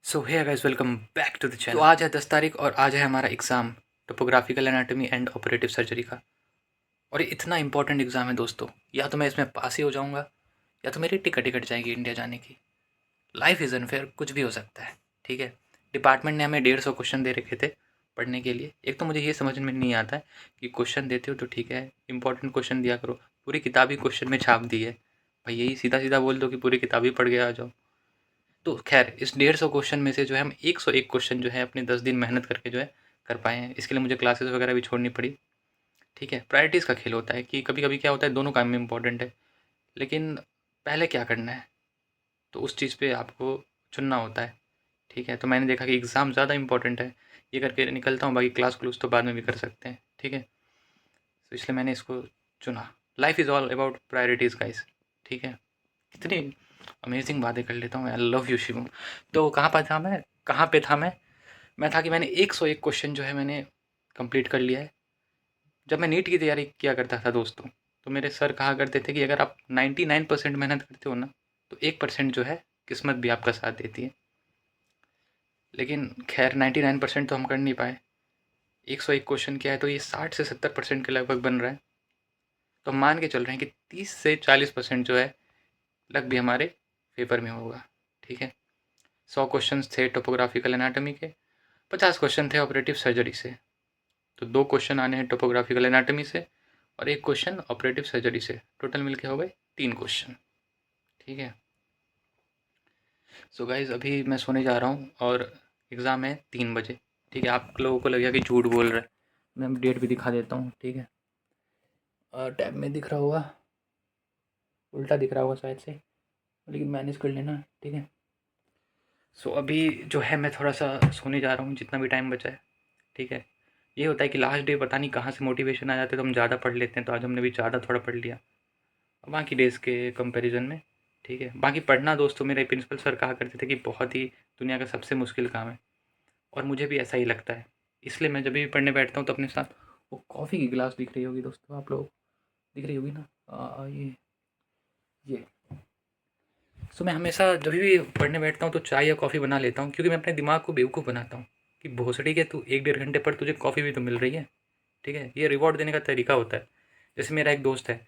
So hey guys, welcome back to the channel. तो आज है 10 तारीख और आज है हमारा exam topographical anatomy and operative surgery का। और ये इतना इंपॉर्टेंट एग्ज़ाम है दोस्तों, या तो मैं इसमें पास ही हो जाऊंगा या तो मेरी टिकट ही कट जाएगी इंडिया जाने की। लाइफ इज़ अनफेयर, कुछ भी हो सकता है। ठीक है, डिपार्टमेंट ने हमें 150 क्वेश्चन दे रखे थे पढ़ने के लिए। एक तो मुझे ये समझ में नहीं आता है कि क्वेश्चन देते हो तो ठीक है, इंपॉर्टेंट क्वेश्चन दिया करो। पूरी किताब ही क्वेश्चन में छाप दी है भाई, यही सीधा सीधा बोल दो कि पूरी किताब ही पढ़ के आ जाओ। तो खैर, इस 150 क्वेश्चन में से जो है हम 101 क्वेश्चन जो है अपने 10 दिन मेहनत करके जो है कर पाए हैं। इसके लिए मुझे क्लासेस वगैरह भी छोड़नी पड़ी। ठीक है, प्रायोरिटीज़ का खेल होता है कि कभी कभी क्या होता है, दोनों काम में इंपॉर्टेंट है, लेकिन पहले क्या करना है तो उस चीज़ पे आपको चुनना होता है। ठीक है, तो मैंने देखा कि एग्ज़ाम ज़्यादा इंपॉर्टेंट है, ये करके निकलता हूँ, बाकी क्लास क्लूस तो बाद में भी कर सकते हैं। ठीक है, तो इसलिए मैंने इसको चुना। Life is all about priorities guys. ठीक है, कितनी अमेजिंग बातें कर लेता हूँ, आई लव यू शिवम। तो कहाँ पे था मैं था कि मैंने 101 क्वेश्चन जो है मैंने कंप्लीट कर लिया है। जब मैं नीट की तैयारी किया करता था दोस्तों, तो मेरे सर कहा करते थे कि अगर आप 99% मेहनत करते हो ना, तो 1% जो है किस्मत भी आपका साथ देती है। लेकिन खैर 99% तो हम कर नहीं पाए। 101 क्वेश्चन क्या है, तो ये 60 से 70% के लगभग बन रहा है। तो हम मान के चल रहे हैं कि 30 से 40% जो है लग भी हमारे पेपर में होगा। ठीक है, 100 क्वेश्चन थे टोपोग्राफिकल एनाटॉमी के, 50 क्वेश्चन थे ऑपरेटिव सर्जरी से। तो 2 क्वेश्चन आने हैं टोपोग्राफिकल एनाटॉमी से और 1 क्वेश्चन ऑपरेटिव सर्जरी से। टोटल मिलके हो गए 3 क्वेश्चन। ठीक है, सो गाइज अभी मैं सोने जा रहा हूँ और एग्ज़ाम है 3 बजे। ठीक है, आप लोगों को लगेगा कि झूठ बोल रहा है, मैं डेट भी दिखा देता हूँ। ठीक है, और टैब में दिख रहा होगा, उल्टा दिख रहा होगा शायद से, लेकिन मैनेज कर लेना। ठीक है, सो अभी जो है मैं थोड़ा सा सोने जा रहा हूँ जितना भी टाइम बचा है। ठीक है, ये होता है कि लास्ट डे पता नहीं कहाँ से मोटिवेशन आ जाते तो हम ज़्यादा पढ़ लेते हैं, तो आज हमने भी ज़्यादा थोड़ा पढ़ लिया बाकी डेज़ के कंपैरिजन में। ठीक है, बाकी पढ़ना दोस्तों, मेरे प्रिंसिपल सर कहा करते थे कि बहुत ही दुनिया का सबसे मुश्किल काम है, और मुझे भी ऐसा ही लगता है। इसलिए मैं जब भी पढ़ने बैठता हूँ तो अपने साथ वो कॉफ़ी की गिलास दिख रही होगी दोस्तों, आप लोग दिख रही होगी ना, ये सो मैं हमेशा जब भी पढ़ने बैठता हूँ तो चाय या कॉफ़ी बना लेता हूँ, क्योंकि मैं अपने दिमाग को बेवकूफ़ बनाता हूँ कि भोसड़ी के तू 1 डेढ़ घंटे पर तुझे कॉफ़ी भी तो मिल रही है। ठीक है, ये रिवॉर्ड देने का तरीका होता है। जैसे मेरा एक दोस्त है,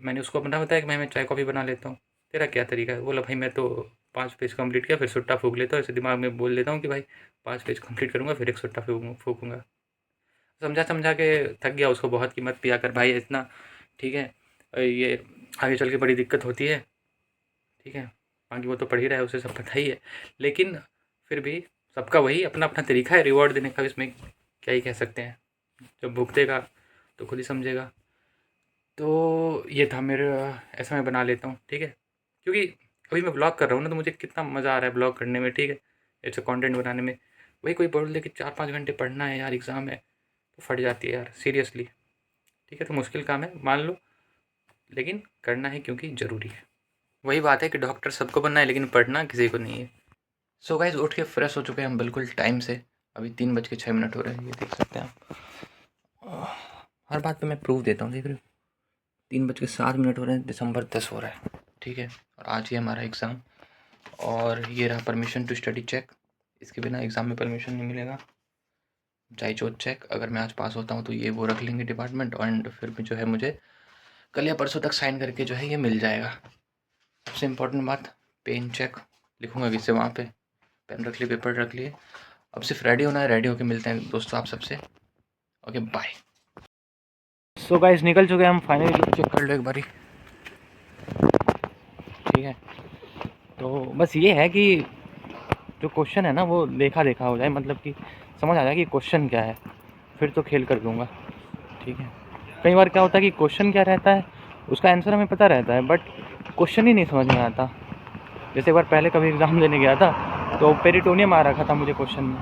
मैंने उसको अपना बताया कि मैं चाय कॉफ़ी बना लेता हूँ, तेरा क्या तरीका है? बोला भाई मैं तो 5 पेज कंप्लीट किया फिर सुट्टा फूँक लेता हूँ, ऐसे दिमाग में बोल लेता हूँ कि भाई 5 पेज कंप्लीट करूँगा फिर एक सुट्टा फूँकूँगा। समझा समझा के थक गया उसको बहुत, कीमत पिया कर भाई इतना। ठीक है, ये आगे चल के बड़ी दिक्कत होती है। ठीक है, बाकी वो तो पढ़ ही रहा है, उसे सब पता ही है, लेकिन फिर भी सबका वही अपना अपना तरीका है रिवॉर्ड देने का, इसमें क्या ही कह सकते हैं। जब भुगतेगा तो खुद ही समझेगा। तो ये था मेरा, ऐसा मैं बना लेता हूँ। ठीक है, क्योंकि अभी मैं ब्लॉग कर रहा हूँ ना, तो मुझे कितना मज़ा आ रहा है ब्लॉग करने में। ठीक है, ऐसे कंटेंट बनाने में। वही कोई बोल दे कि 4-5 घंटे पढ़ना है यार, एग्ज़ाम है, तो फट जाती है यार सीरियसली। ठीक है, तो मुश्किल काम है मान लो, लेकिन करना है क्योंकि ज़रूरी है। वही बात है कि डॉक्टर सबको बनना है लेकिन पढ़ना किसी को नहीं है। सो गाइस, उठ के फ्रेश हो चुके हैं हम बिल्कुल टाइम से। अभी 3 बज के 6 मिनट हो रहे हैं, ये देख सकते हैं आप। हर बात पे मैं प्रूफ देता हूँ, देख रहे हो। 3 बज के 7 मिनट हो रहे हैं, दिसंबर 10 हो रहा है। ठीक है, और आज ही हमारा एग्ज़ाम। और ये रहा परमिशन टू स्टडी चेक, इसके बिना एग्ज़ाम में परमिशन नहीं मिलेगा। जाइचोट चेक, अगर मैं आज पास होता हूँ तो ये वो रख लेंगे डिपार्टमेंट, एंड फिर भी जो है मुझे कल या परसों तक साइन करके जो है ये मिल जाएगा। सबसे इम्पोर्टेंट बात, पेन चेक लिखूँगा किससे वहाँ पे, पेन रख लिए, पेपर रख लिए। अब सिर्फ रेडी होना है, रेडी होके मिलते हैं दोस्तों आप सबसे। Okay bye. सो गाइस, निकल चुके हैं हम फाइनली, लुक चेक कर लो एक बारी। ठीक है, तो बस ये है कि जो क्वेश्चन है ना वो देखा देखा हो जाए, मतलब कि समझ आ जाए कि क्वेश्चन क्या है, फिर तो खेल कर दूंगा। ठीक है, कई बार क्या होता है कि क्वेश्चन क्या रहता है उसका आंसर हमें पता रहता है, बट क्वेश्चन ही नहीं समझ में आता। जैसे एक बार पहले कभी एग्ज़ाम देने गया था तो पेरिटोनियम आ रखा था मुझे क्वेश्चन में।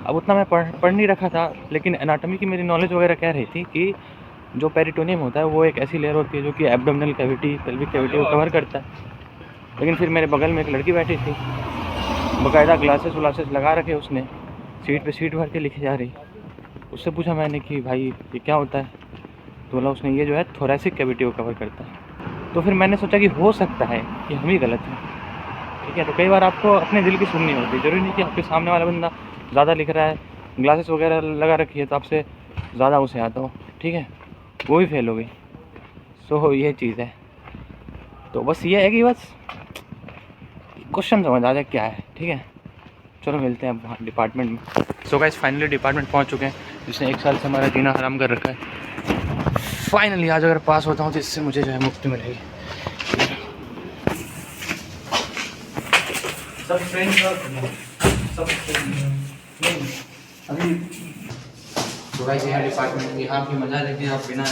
अब उतना मैं पढ़ नहीं रखा था, लेकिन एनाटॉमी की मेरी नॉलेज वगैरह कह रही थी कि जो पेरिटोनियम होता है वो एक ऐसी लेयर होती है जो कि एब्डोमिनल कैविटी, पेल्विक कैविटी को कवर करता है। लेकिन फिर मेरे बगल में एक लड़की बैठी थी, बाकायदा ग्लासेस व्लासेस लगा रखे उसने, सीट पे सीट भर के लिखे जा रही। उससे पूछा मैंने कि भाई ये क्या होता है, तो बोला उसने ये जो है थोरेसिक कैविटी को कवर करता है। तो फिर मैंने सोचा कि हो सकता है कि हम ही गलत हैं। ठीक है। तो कई बार आपको अपने दिल की सुननी होती है, ज़रूरी नहीं कि आपके सामने वाला बंदा ज़्यादा लिख रहा है, ग्लासेस वगैरह लगा रखी है तो आपसे ज़्यादा उसे आता हो, ठीक है, वो भी फेल हो गई। सो ये चीज़ है। तो बस ये है कि बस क्वेश्चन समझ आ जाए क्या है, ठीक है। चलो मिलते हैं वहाँ डिपार्टमेंट में। सो गाइस फाइनली डिपार्टमेंट पहुँच चुके हैं, जिसने 1 साल से हमारा जीना हराम कर रखा है। फाइनली आज अगर पास होता हूँ तो इससे मुझे जो है मुक्ति मिलेगी। तो गाइस यहाँ डिपार्टमेंट यहाँ की मजा लेके आप बिना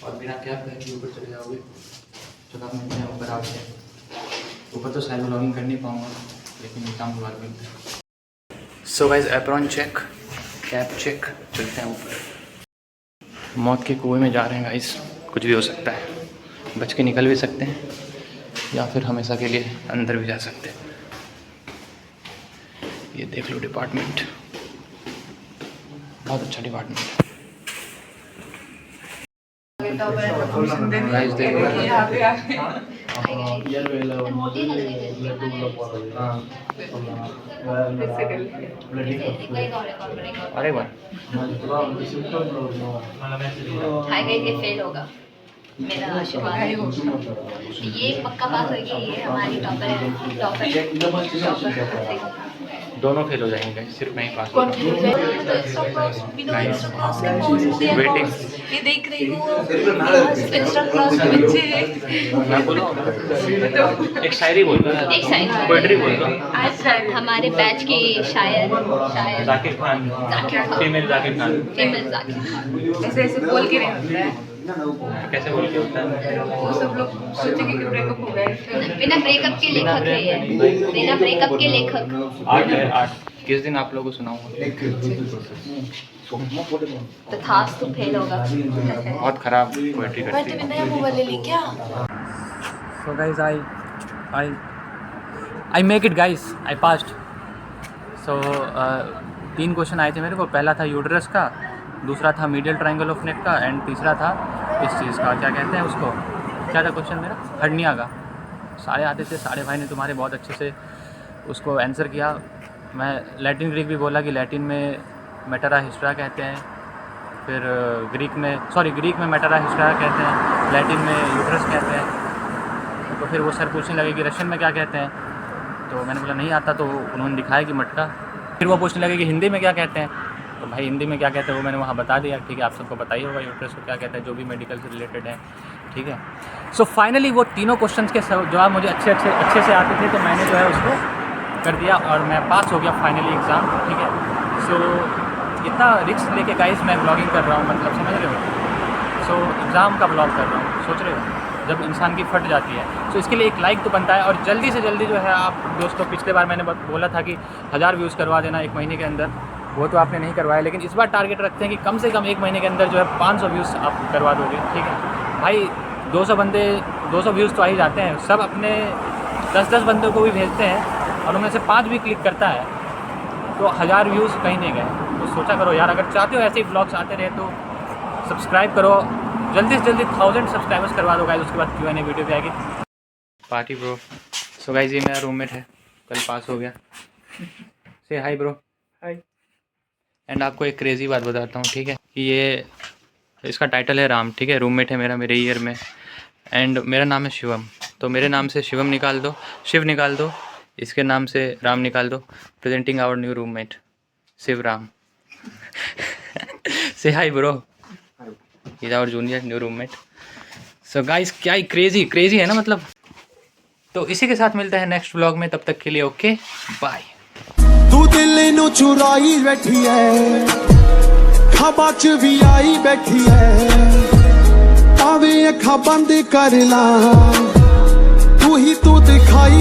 और बिना कैब के ऊपर चले जाओगे। चलो आप मिलते हैं ऊपर आपसे। ऊपर तो शायद व्लॉगिंग कर नहीं पाऊँगा, लेकिन काम के बाद मिलते हैं। So guys apron check, cab check, चलते हैं ऊपर। मौत के कुएं में जा रहे हैं गाइस, कुछ भी हो सकता है, बच के निकल भी सकते हैं या फिर हमेशा के लिए अंदर भी जा सकते हैं। ये देख लो डिपार्टमेंट, बहुत अच्छा डिपार्टमेंट है। गाइस देखो अरे वाह फेल होगा मेरा आशीर्वाद है। ये पक्का पास होगी, ये हमारी टॉपर है। दोनों फेल हो जाएंगे, सिर्फ मैं ही पास। वेटिंग ये देख रही हूँ एक्स्ट्रा क्लास के बच्चे। मैं बोलो एक शायरी बोल दो, एक शायरी पोएट्री बोल दो। हमारे बैच के शायर जाकिर खान, फीमेल जाकिर खान। ऐसे ऐसे बोल के नहीं होता है। कैसे बोल के होता है? वो सब लोग सोचेंगे कि ब्रेकअप हो गया। बिना ब्रेकअप के लेखक है ये, बिना ब्रेकअप के लेखक। आर्ट है आर्ट। किस दिन आप लोगों को सुनाऊंगा। तथास्तु फेल होगा। बहुत खराब पोएट्री करती है। नया मोबाइल ले ली क्या? So guys, I make it guys, I passed. So 3 question आए थे मेरे को। पहला था यूट्रस का, दूसरा था मीडियल ट्रायंगल ऑफ नेक का, एंड तीसरा था इस चीज़ का, क्या कहते हैं उसको, क्या था क्वेश्चन मेरा, हर्निया का। सारे आते थे, सारे भाई ने तुम्हारे बहुत अच्छे से उसको आंसर किया। मैं लैटिन ग्रीक भी बोला कि लैटिन में मेटारा हिस्ट्रा कहते हैं, फिर ग्रीक में मेटारा हिस्ट्रा कहते हैं, लैटिन में यूट्रस कहते हैं। तो फिर वो सर पूछने लगे कि रशियन में क्या कहते हैं, तो मैंने बोला नहीं आता, तो उन्होंने दिखाया कि मटका। फिर वो पूछने लगे कि हिंदी में क्या कहते हैं, तो भाई हिंदी में क्या कहते हैं वो मैंने वहाँ बता दिया। ठीक है, आप सबको पता ही होगा यूट्रस को क्या कहते हैं, जो भी मेडिकल से रिलेटेड है, ठीक है। सो फाइनली वो तीनों क्वेश्चंस के जवाब मुझे अच्छे से आते थे, तो मैंने जो है उसको कर दिया और मैं पास हो गया फाइनली एग्ज़ाम, ठीक है। सो इतना रिस्क लेके गाइस मैं ब्लॉगिंग कर रहा हूँ, मतलब समझ रहे हो। सो एग्ज़ाम का ब्लॉग कर रहा हूँ, सोच रहे हो जब इंसान की फट जाती है। सो इसके लिए एक लाइक तो बनता है, और जल्दी से जल्दी जो है आप दोस्तों, पिछले बार मैंने बोला था कि 1000 व्यूज़ करवा देना 1 महीने के अंदर, वो तो आपने नहीं करवाया, लेकिन इस बार टारगेट रखते हैं कि कम से कम 1 महीने के अंदर जो है 500 व्यूज़ आप करवा दोगे, ठीक है भाई। 200 व्यूज़ तो आ ही जाते हैं, सब अपने 10 बंदों को भी भेजते हैं और उनमें से 5 भी क्लिक करता है, तो 1000 व्यूज़ कहीं नहीं गए। तो सोचा करो यार, अगर चाहते हो ऐसे ही ब्लॉग्स आते रहे तो सब्सक्राइब करो, जल्दी से जल्दी 1000 सब्सक्राइबर्स करवा दो गाइस, उसके बाद Q&A वीडियो भी आएगी। Party bro. सो गाइस ये मेरा रूममेट है, कल पास हो गया। से हाय ब्रो। हाय। एंड आपको एक क्रेज़ी बात बताता हूँ, ठीक है, कि ये इसका टाइटल है राम, ठीक है, रूममेट है मेरा मेरे ईयर में, एंड मेरा नाम है शिवम। तो मेरे नाम से शिवम निकाल दो, शिव निकाल दो, इसके नाम से राम निकाल दो। Presenting our new roommate Shiv Ram. Say hi bro, is our junior new roommate. So guys क्या ही क्रेजी है ना, मतलब। तो इसी के साथ मिलता है नेक्स्ट व्लॉग में, तब तक के लिए ओके बाय। तू दिल नू चुराई बैठी है, खाबा च भी आई बैठी है, भावे अखा बंद कर ला, तू ही तू दिखाई।